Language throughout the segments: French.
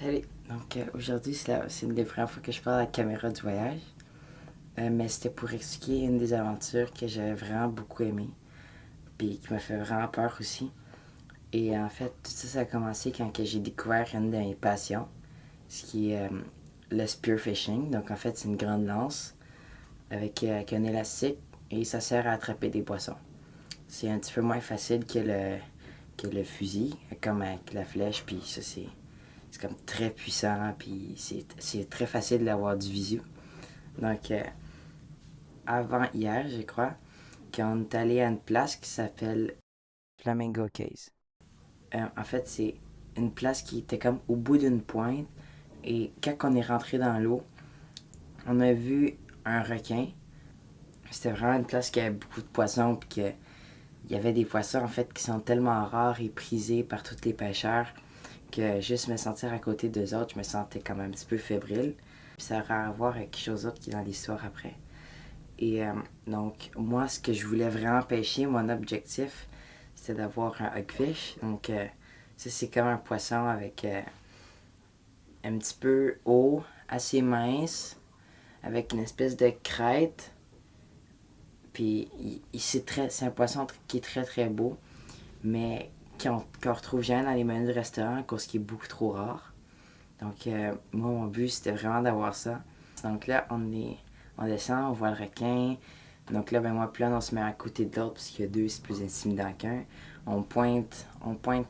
Salut! Donc aujourd'hui, c'est une des premières fois que je parle à la caméra du voyage. Mais c'était pour expliquer une des aventures que j'avais vraiment beaucoup aimé. Puis qui m'a fait vraiment peur aussi. Et en fait, tout ça, ça a commencé quand j'ai découvert une de mes passions. Ce qui est le spearfishing. Donc en fait, c'est une grande lance avec un élastique et ça sert à attraper des poissons. C'est un petit peu moins facile que le fusil, comme avec la flèche. Puis ça, c'est comme très puissant, puis c'est très facile d'avoir du visu. Donc, avant hier, je crois, qu'on est allé à une place qui s'appelle Flamingo Case. En fait, c'est une place qui était comme au bout d'une pointe, et quand on est rentré dans l'eau, on a vu un requin. C'était vraiment une place qui avait beaucoup de poissons, puis il y avait des poissons en fait qui sont tellement rares et prisés par tous les pêcheurs que juste me sentir à côté d'eux autres, je me sentais quand même un petit peu fébrile. Puis ça aura à voir avec quelque chose d'autre qui est dans l'histoire après. Et donc, moi, ce que je voulais vraiment pêcher, mon objectif, c'était d'avoir un hogfish. Donc, ça, c'est comme un poisson avec un petit peu haut, assez mince, avec une espèce de crête. Puis, c'est un poisson qui est très très beau, mais qu'on retrouve jamais dans les menus de restaurant à cause qu'il est beaucoup trop rare. Donc, moi, mon but, c'était vraiment d'avoir ça. Donc là, on descend, on voit le requin. Donc là, ben moi, puis là, on se met à côté de l'autre, parce qu'il y a deux, c'est plus intimidant qu'un. On pointe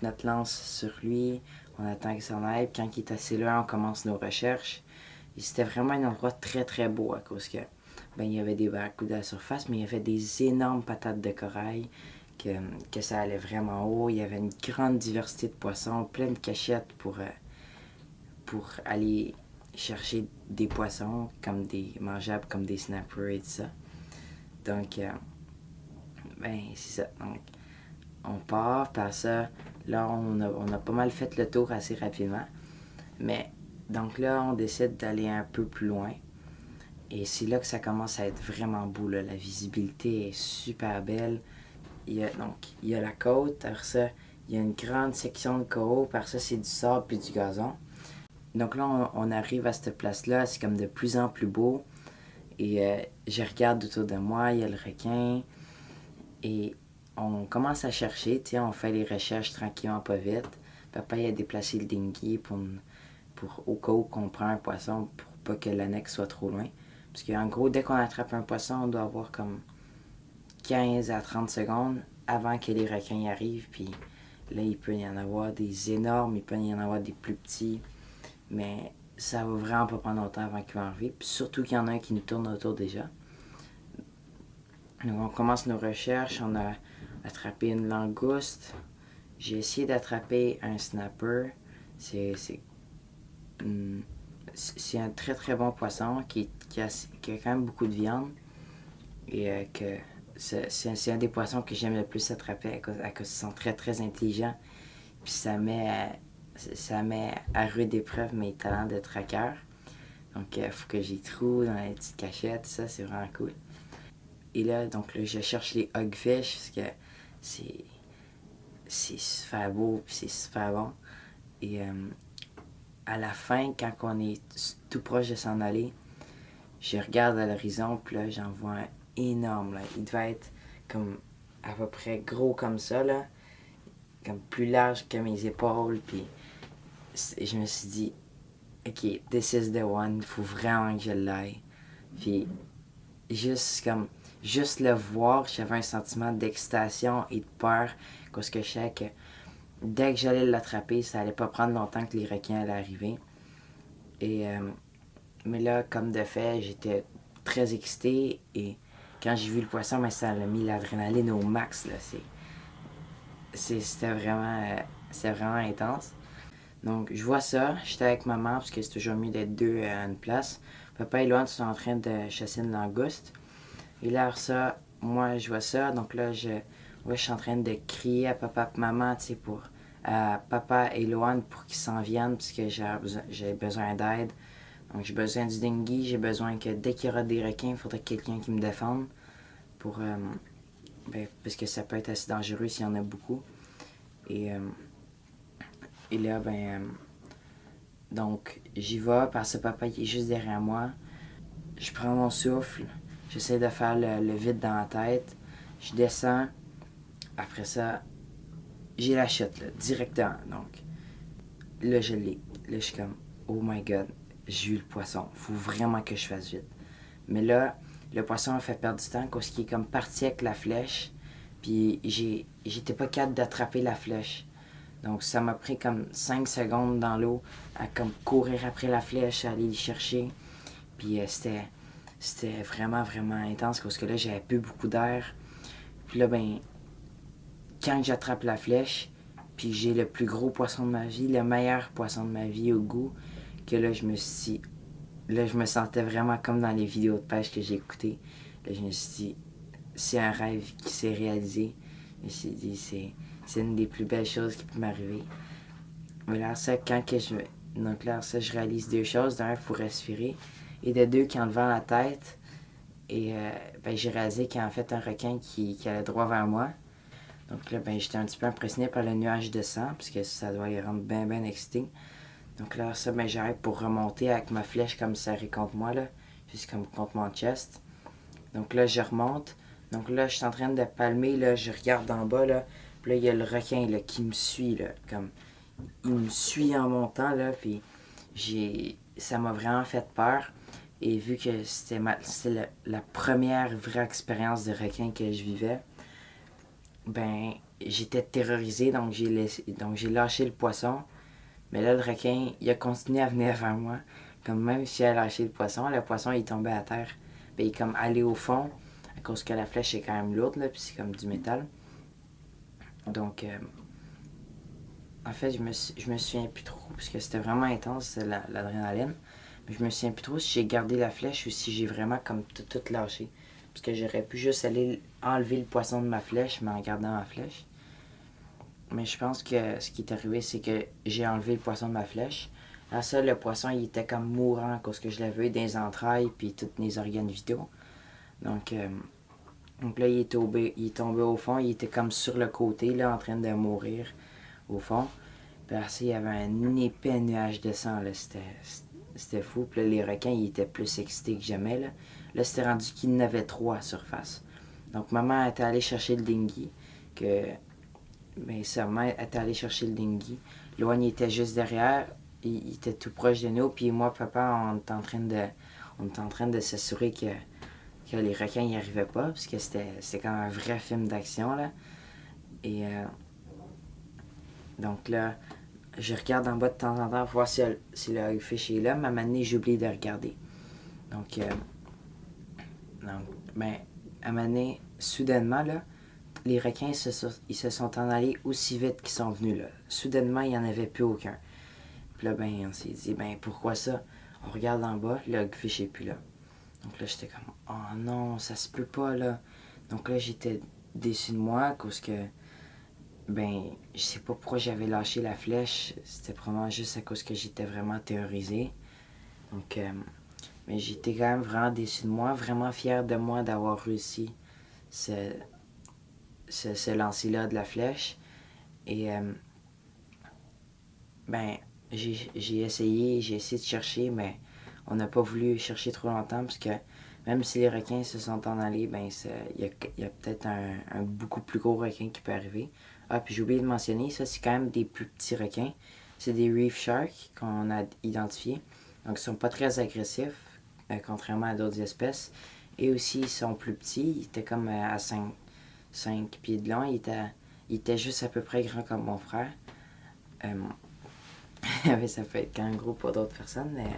notre lance sur lui, on attend qu'il s'en aille. Puis quand il est assez loin, on commence nos recherches. Et c'était vraiment un endroit très, très beau, à cause que, ben, il y avait des barracudas à la surface, mais il y avait des énormes patates de corail, que ça allait vraiment haut. Il y avait une grande diversité de poissons, plein de cachettes pour aller chercher des poissons comme des mangeables comme des snappers et tout ça. Donc, ben, c'est ça. Donc, on part, par ça, là, on a pas mal fait le tour assez rapidement. Mais, donc là, on décide d'aller un peu plus loin. Et c'est là que ça commence à être vraiment beau, là. La visibilité est super belle. Il y a la côte, après ça, il y a une grande section de coraux, par ça, c'est du sable puis du gazon. Donc là, on arrive à cette place-là, c'est comme de plus en plus beau. Et je regarde autour de moi, il y a le requin. Et on commence à chercher, tu sais, on fait les recherches tranquillement, pas vite. Papa, il a déplacé le dinghy pour au cas où qu'on prend un poisson, pour pas que l'annexe soit trop loin. Parce qu'en gros, dès qu'on attrape un poisson, on doit avoir comme 15 à 30 secondes avant que les requins y arrivent. Puis là, il peut y en avoir des énormes, il peut y en avoir des plus petits. Mais ça va vraiment pas prendre longtemps avant qu'il va arriver. Puis surtout qu'il y en a un qui nous tourne autour déjà. Donc on commence nos recherches. On a attrapé une langouste. J'ai essayé d'attraper un snapper. C'est, c'est, c'est un très très bon poisson qui a quand même beaucoup de viande. Et que c'est un des poissons que j'aime le plus attraper à cause qu'ils sont très très intelligents. Puis ça met à rude épreuve mes talents de traqueur. Donc, il faut que j'y trouve dans les petites cachettes, ça, c'est vraiment cool. Et là, donc là, je cherche les hogfish, parce que c'est, c'est super beau, puis c'est super bon. Et à la fin, quand on est tout proche de s'en aller, je regarde à l'horizon, puis là, j'en vois un énorme, là. Il devait être comme à peu près gros comme ça, là. Comme plus large que mes épaules, puis je me suis dit, ok, this is the one, il faut vraiment que je l'aille. Puis juste le voir, j'avais un sentiment d'excitation et de peur, parce que je savais que dès que j'allais l'attraper, ça allait pas prendre longtemps que les requins allaient arriver. Et mais là, comme de fait, j'étais très excité, et quand j'ai vu le poisson, ben, ça a mis l'adrénaline au max, là. C'était vraiment intense. Donc, je vois ça. J'étais avec maman, parce que c'est toujours mieux d'être deux à une place. Papa et Loan sont en train de chasser une langouste. Et là, ça, moi, je vois ça. Donc là, je suis en train de crier à papa et maman, tu sais, à papa et Loan pour qu'ils s'en viennent, parce que j'ai besoin d'aide. Donc, j'ai besoin du dinghy. J'ai besoin que dès qu'il y aura des requins, il faudrait quelqu'un qui me défende. Parce que ça peut être assez dangereux s'il y en a beaucoup. Et, et là, Donc, j'y vais, parce que papa il est juste derrière moi. Je prends mon souffle, j'essaie de faire le vide dans la tête. Je descends. Après ça, j'ai la chute, là, directement. Donc, là, je l'ai. Là, je suis comme, oh my god, j'ai eu le poisson. Faut vraiment que je fasse vite. Mais là, le poisson a fait perdre du temps parce qu'il est comme parti avec la flèche. Puis j'étais pas capable d'attraper la flèche. Donc ça m'a pris comme 5 secondes dans l'eau à comme courir après la flèche, à aller l'y chercher. Puis c'était vraiment, vraiment intense parce que là, j'avais plus beaucoup d'air. Puis là, ben, quand j'attrape la flèche, puis j'ai le plus gros poisson de ma vie, le meilleur poisson de ma vie au goût, que là, je me sentais vraiment comme dans les vidéos de pêche que j'ai écoutées. Là, je me suis dit, c'est un rêve qui s'est réalisé. Je me suis dit, c'est une des plus belles choses qui peut m'arriver. Mais là, ça, donc là, ça, je réalise deux choses. D'un, il faut respirer. Et de deux, qu'en levant la tête, et ben, j'ai réalisé qu'il y a en fait un requin qui allait droit vers moi. Donc là, ben, j'étais un petit peu impressionné par le nuage de sang, parce que ça doit y rendre bien, bien excité. Donc là, ça, ben, j'arrête pour remonter avec ma flèche comme serrée contre moi, là, juste comme contre mon chest. Donc là, je remonte. Donc là, je suis en train de palmer, là, je regarde en bas, là. Puis là, il y a le requin, là, qui me suit, là, comme... Il me suit en montant, là, puis ça m'a vraiment fait peur. Et vu que c'était la première vraie expérience de requin que je vivais, ben, j'étais terrorisé, donc j'ai lâché le poisson. Mais là, le requin, il a continué à venir vers moi. Comme même si j'ai lâché le poisson, il tombait à terre. Ben, il est comme allé au fond, à cause que la flèche est quand même lourde, là, puis c'est comme du métal. Donc, en fait, je me souviens plus trop, parce que c'était vraiment intense, l'adrénaline. Mais je me souviens plus trop si j'ai gardé la flèche ou si j'ai vraiment comme tout lâché. Parce que j'aurais pu juste aller enlever le poisson de ma flèche, mais en gardant ma flèche. Mais je pense que ce qui est arrivé, c'est que j'ai enlevé le poisson de ma flèche. À ça, le poisson, il était comme mourant à cause que je l'avais eu dans les entrailles puis tous les organes vitaux. Donc, donc là, il est tombé au fond. Il était comme sur le côté, là, en train de mourir au fond. Puis après, il y avait un épais nuage de sang, là. C'était fou. Puis là, les requins, ils étaient plus excités que jamais, là. Là, c'était rendu qu'il y en avait trois à surface. Donc, maman était allée chercher le dinghy, que mais sa mère était allée chercher le dinghy. Loan était juste derrière. Il était tout proche de nous. Puis moi, papa, on était en train de s'assurer que les requins n'y arrivaient pas. Parce que c'était comme un vrai film d'action, là. Et donc là, je regarde en bas de temps en temps pour voir si le hagfish est là. Mais à un moment donné, j'ai oublié de regarder. Donc, ben, à un moment donné, soudainement, là, les requins, ils se sont en allés aussi vite qu'ils sont venus, là. Soudainement, il n'y en avait plus aucun. Puis là, ben, on s'est dit, ben, pourquoi ça? On regarde en bas, le hagfish est plus là. Donc là, j'étais comme, oh non, ça se peut pas, là. Donc là, j'étais déçu de moi, parce que, ben, je sais pas pourquoi j'avais lâché la flèche. C'était probablement juste à cause que j'étais vraiment terrorisé. Donc, mais j'étais quand même vraiment déçu de moi, vraiment fier de moi d'avoir réussi ce lancer-là de la flèche. Et ben, j'ai essayé de chercher, mais on n'a pas voulu chercher trop longtemps parce que même si les requins se sont en allés, ben il y a peut-être un beaucoup plus gros requin qui peut arriver. Ah, puis j'ai oublié de mentionner, ça c'est quand même des plus petits requins. C'est des reef sharks qu'on a identifiés. Donc ils sont pas très agressifs, contrairement à d'autres espèces. Et aussi ils sont plus petits, ils étaient comme à 5 pieds de long, il était juste à peu près grand comme mon frère. Mais ça peut être quand même gros pour d'autres personnes. Mais,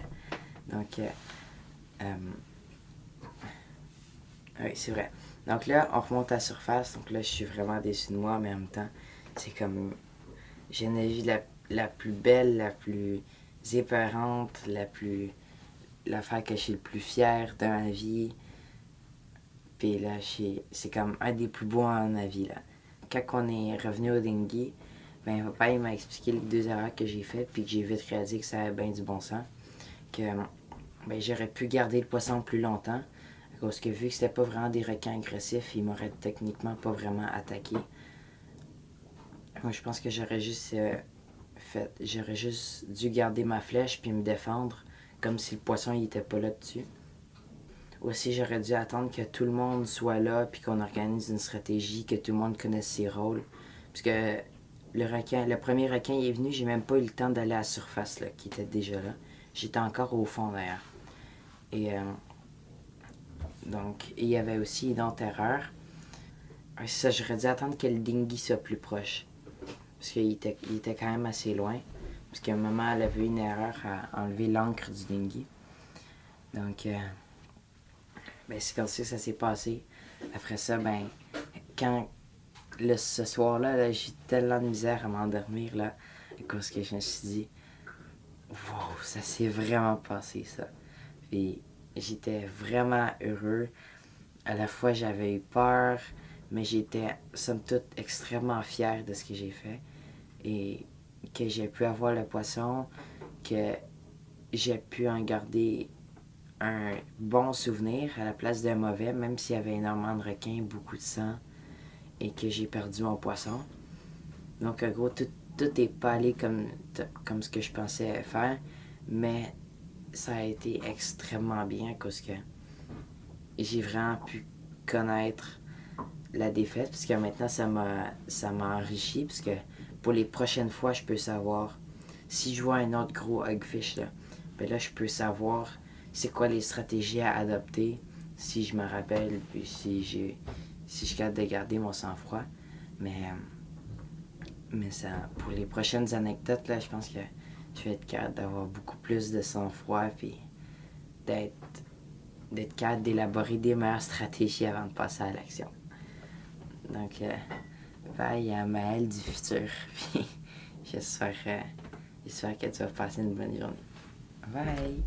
donc, oui, c'est vrai. Donc là, on remonte à la surface. Donc là, je suis vraiment déçu de moi, mais en même temps, c'est comme. J'ai une vie la plus belle, la plus épeurante, l'affaire que je suis le plus fier de ma vie. Puis là, c'est comme un des plus beaux en ma vie, là. Quand on est revenu au dinghy, ben, papa il m'a expliqué les deux erreurs que j'ai faites, puis que j'ai vite réalisé que ça avait bien du bon sens. Que ben, j'aurais pu garder le poisson plus longtemps, parce que vu que c'était pas vraiment des requins agressifs, ils m'auraient techniquement pas vraiment attaqué. Moi, je pense que j'aurais juste fait, j'aurais juste dû garder ma flèche puis me défendre, comme si le poisson il était pas là dessus. Aussi, j'aurais dû attendre que tout le monde soit là puis qu'on organise une stratégie, que tout le monde connaisse ses rôles. Parce que le premier requin il est venu, j'ai même pas eu le temps d'aller à la surface, là, qui était déjà là. J'étais encore au fond d'ailleurs. Et donc, il y avait aussi une autre erreur. Ça, j'aurais dû attendre que le dinghy soit plus proche. Parce qu'il était quand même assez loin. Parce qu'à un moment, elle avait eu une erreur à enlever l'ancre du dinghy. Donc, ben, c'est comme ça que ça s'est passé. Après ça, ben, quand ce soir-là, là, j'ai tellement de misère à m'endormir, là, à cause que je me suis dit, wow, ça s'est vraiment passé, ça. Puis, j'étais vraiment heureux. À la fois, j'avais eu peur, mais j'étais, somme toute, extrêmement fier de ce que j'ai fait. Et que j'ai pu avoir le poisson, que j'ai pu en garder un bon souvenir à la place d'un mauvais, même s'il y avait énormément de requins, beaucoup de sang, et que j'ai perdu mon poisson. Donc, en gros, tout est pas allé comme ce que je pensais faire, mais ça a été extrêmement bien parce que j'ai vraiment pu connaître la défaite, parce que maintenant, ça m'a enrichi, parce que pour les prochaines fois, je peux savoir, si je vois un autre gros hugfish, là, ben là, je peux savoir c'est quoi les stratégies à adopter, si je me rappelle, puis si je suis capable de garder mon sang-froid. Mais ça, pour les prochaines anecdotes, là, je pense que je vais être capable d'avoir beaucoup plus de sang-froid, puis d'être, d'être capable d'élaborer des meilleures stratégies avant de passer à l'action. Donc, bye à Maëlle du futur. Puis, j'espère que tu vas passer une bonne journée. Bye!